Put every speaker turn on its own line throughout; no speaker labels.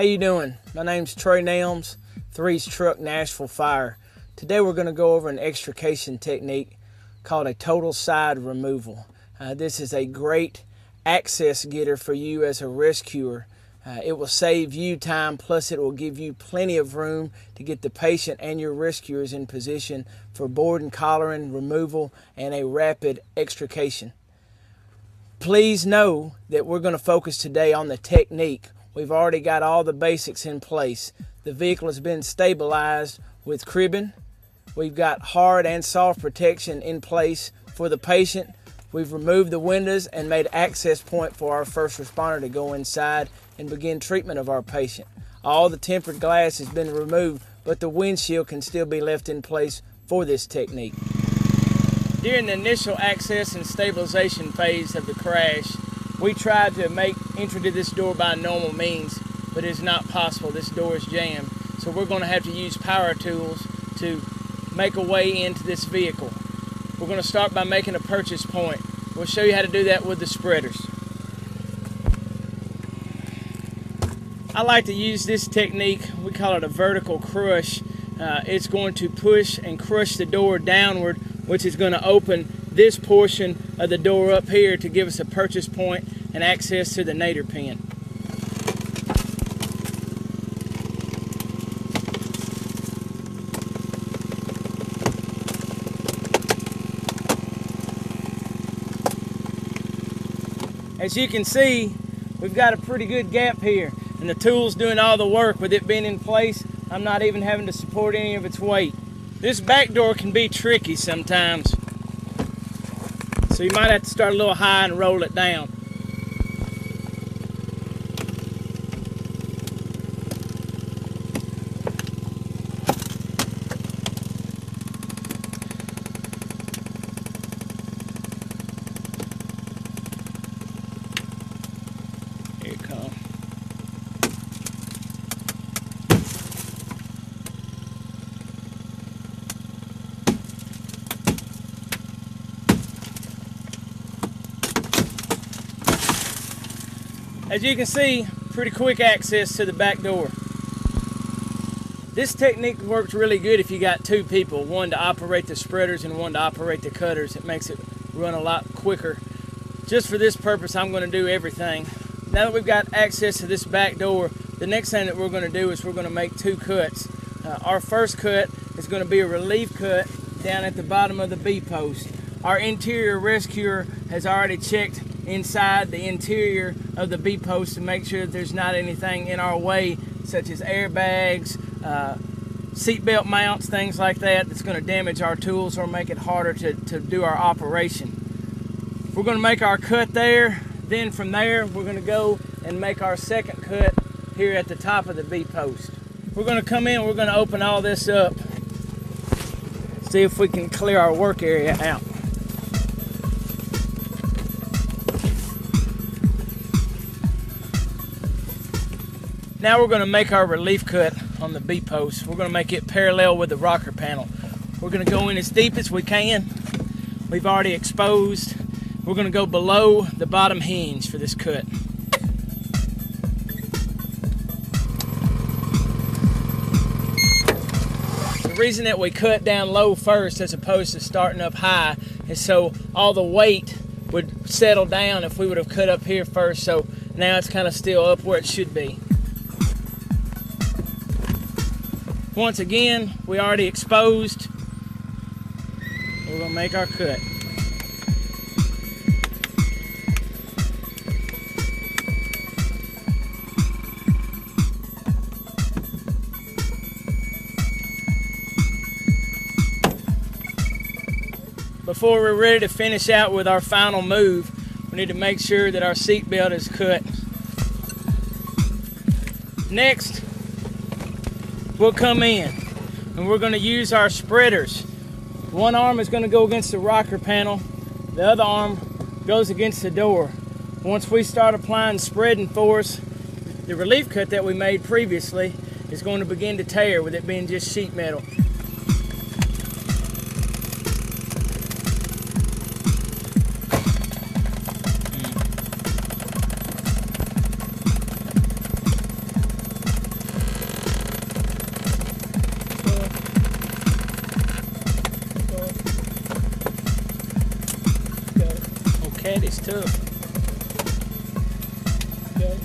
you doing? My name's Trey Nelms, Three's Truck Nashville Fire. Today we're going to go over an extrication technique called a total side removal. This is a great access getter for you as a rescuer. It will save you time, plus it will give you plenty of room to get the patient and your rescuers in position for board and collaring, removal, and a rapid extrication. Please know that we're going to focus today on the technique. We've already got all the basics in place. The vehicle has been stabilized with cribbing. We've got hard and soft protection in place for the patient. We've removed the windows and made access point for our first responder to go inside and begin treatment of our patient. All the tempered glass has been removed, but the windshield can still be left in place for this technique. During the initial access and stabilization phase of the crash, we tried to make entry to this door by normal means, but it's not possible. This door is jammed. So we're going to have to use power tools to make a way into this vehicle. We're going to start by making a purchase point. We'll show you how to do that with the spreaders. I like to use this technique. We call it a vertical crush. It's going to push and crush the door downward, which is going to open this portion of the door up here to give us a purchase point and access to the nadir pen. As you can see, we've got a pretty good gap here, and the tool's doing all the work. With it being in place, I'm not even having to support any of its weight. This back door can be tricky sometimes, so you might have to start a little high and roll it down. Here it comes. As you can see, pretty quick access to the back door. This technique works really good if you got two people, one to operate the spreaders and one to operate the cutters. It makes it run a lot quicker. Just for this purpose, I'm going to do everything. Now that we've got access to this back door, the next thing that we're going to do is we're going to make two cuts. Our first cut is going to be a relief cut down at the bottom of the B-post. Our interior rescuer has already checked inside the interior of the B-post to make sure that there's not anything in our way, such as airbags, seatbelt mounts, things like that, that's going to damage our tools or make it harder to do our operation. We're going to make our cut there. Then from there, we're going to go and make our second cut here at the top of the B-post. We're going to come in, we're going to open all this up, see if we can clear our work area out. Now we're going to make our relief cut on the B-post. We're going to make it parallel with the rocker panel. We're going to go in as deep as we can. We've already exposed. We're going to go below the bottom hinge for this cut. The reason that we cut down low first as opposed to starting up high is so all the weight would settle down if we would have cut up here first. So now it's kind of still up where it should be. Once again, we already exposed. We're going to make our cut. Before we're ready to finish out with our final move, we need to make sure that our seat belt is cut. Next, we'll come in and we're going to use our spreaders. One arm is going to go against the rocker panel, the other arm goes against the door. Once we start applying spreading force, the relief cut that we made previously is going to begin to tear, with it being just sheet metal. caddy's tough. Okay.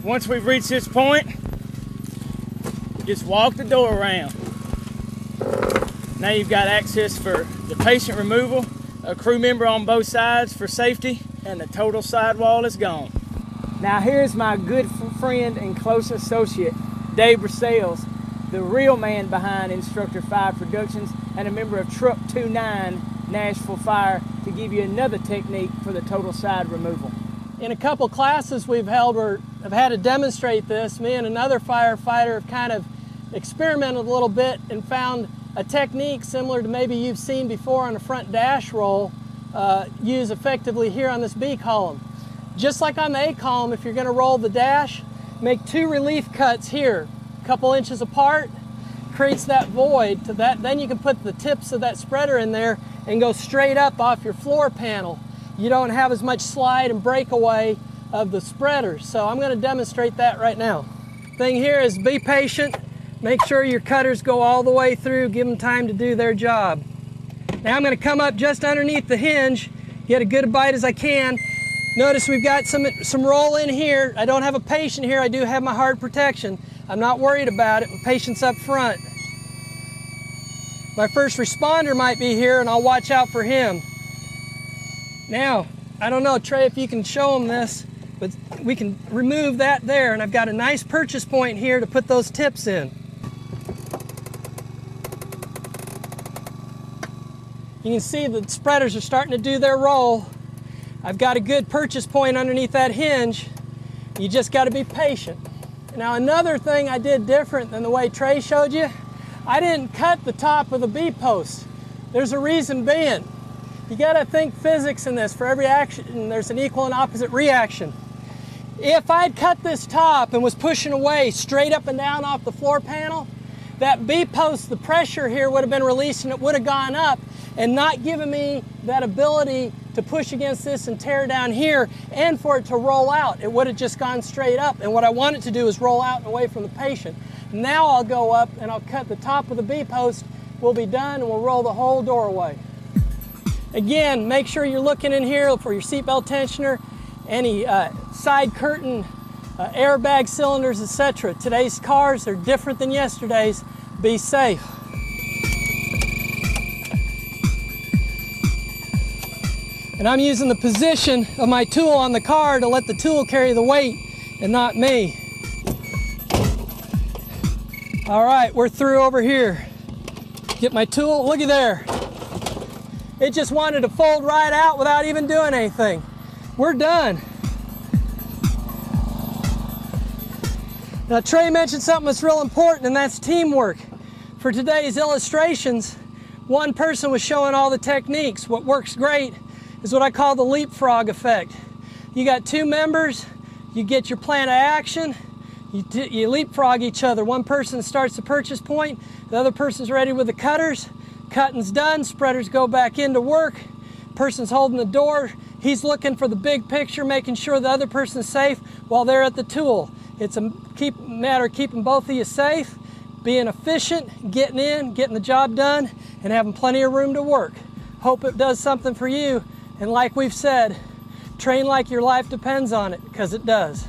Once we've reached this point, just walk the door around. Now you've got access for the patient removal, a crew member on both sides for safety, and the total sidewall is gone. Now here's my good friend and close associate, Dave Brasales, the real man behind Instructor 5 Productions and a member of Truck 29 Nashville Fire, to give you another technique for the total side removal.
In a couple classes we've held where I've had to demonstrate this, me and another firefighter have kind of experimented a little bit and found a technique similar to maybe you've seen before on a front dash roll, used effectively here on this B column. Just like on the A column, if you're going to roll the dash, make 2 relief cuts here, a couple inches apart, creates that void to that. Then you can put the tips of that spreader in there and go straight up off your floor panel. You don't have as much slide and breakaway of the spreader. So I'm going to demonstrate that right now. Thing here is be patient. Make sure your cutters go all the way through. Give them time to do their job. Now I'm going to come up just underneath the hinge, get a good bite as I can. Notice we've got some roll in here. I don't have a patient here. I do have my hard protection. I'm not worried about it. My patient's up front. My first responder might be here and I'll watch out for him. Now, I don't know, Trey, if you can show them this, but we can remove that there, and I've got a nice purchase point here to put those tips in. You can see the spreaders are starting to do their roll. I've got a good purchase point underneath that hinge. You just got to be patient. Now, another thing I did different than the way Trey showed you, I didn't cut the top of the B-post. There's a reason being. You got to think physics in this. For every action, there's an equal and opposite reaction. If I'd cut this top and was pushing away straight up and down off the floor panel, that B-post, the pressure here would have been released and it would have gone up and not given me that ability to push against this and tear down here and for it to roll out. It would have just gone straight up, and what I want it to do is roll out and away from the patient. Now I'll go up and I'll cut the top of the B-post. We'll be done and we'll roll the whole door away. Again, make sure you're looking in here for your seatbelt tensioner, any side curtain, airbag cylinders, etc. Today's cars are different than yesterday's. Be safe. And I'm using the position of my tool on the car to let the tool carry the weight and not me. All right, we're through over here. Get my tool, looky there. It just wanted to fold right out without even doing anything. We're done. Now Trey mentioned something that's real important, and that's teamwork. For today's illustrations, one person was showing all the techniques. What works great is what I call the leapfrog effect. You got 2 members, you get your plan of action, you leapfrog each other. One person starts the purchase point, the other person's ready with the cutters. Cutting's done, spreaders go back into work, person's holding the door, he's looking for the big picture, making sure the other person's safe while they're at the tool. It's a matter of keeping both of you safe, being efficient, getting in, getting the job done, and having plenty of room to work. Hope it does something for you, and like we've said, train like your life depends on it, because it does.